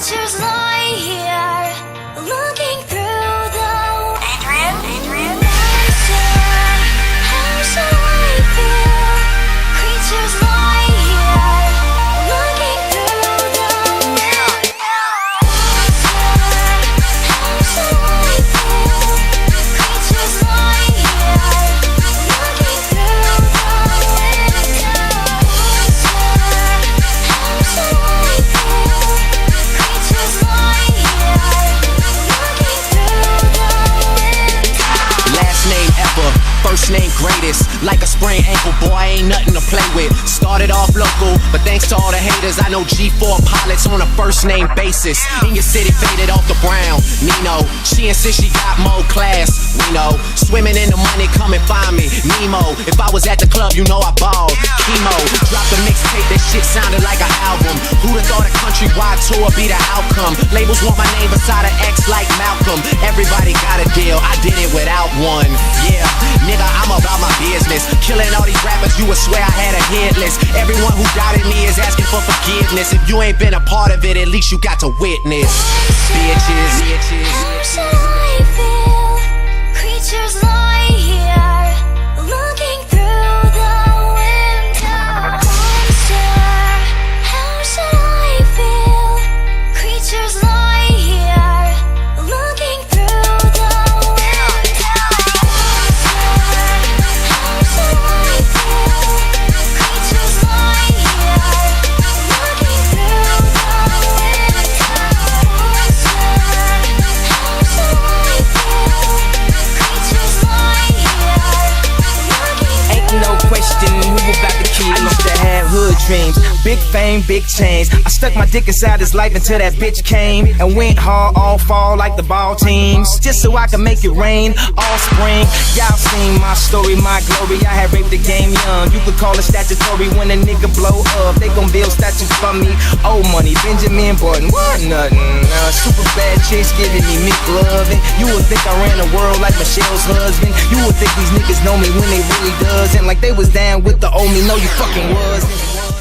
Creatures lie here, looking through the Adrian? How shall I feel? Creatures lie here, looking through the How shall I feel? Creatures lie here, looking through the How shall I feel? Creatures lie here, looking through the Last name ever, first name greatest. Like a sprained ankle, boy, ain't nothing to play with. Started off local, but thanks to all the haters, I know G4 pilots on a first name basis. In your city, faded off the brown. Nino, she insists she got more class. We know, swimming in the money, come and find me. Nemo, if I was at the club, you know I balled. Chemo, dropped a mixtape, that shit sounded like an album. Who'da thought a countrywide tour be the outcome? Labels want my name beside an X like Malcolm. Everybody got a deal, I did it without one. Yeah, nigga, I'm about my business. Killing all these rappers, you would swear I had a hit list. Everyone who doubted me is asking for forgiveness. If you ain't been a part of it, at least you got to witness. Bitches. How shall I feel? Creatures lie here, looking through the window. Monster, how shall I feel? Creatures lie here, looking through the window. How shall I feel? Creatures lie here, looking through the window. How shall I feel? Creatures lie here, looking Ain't no question who about the key. I used to have hood dreams, big fame, big chains. I stuck my dick inside his life until that bitch came and went hard all fall like the ball teams, just so I could make it rain all spring. Y'all seen my story, my glory. I had raped the game young. You could call it statutory when a nigga blow up. They gon' build statues for me. Old money, Benjamin Button, what nothing. Super bad chicks giving me McLovin'. You would think I ran the world like Michelle's husband. You would think these niggas know me when they really doesn't. Like they was down with the old me. No, you fucking wasn't.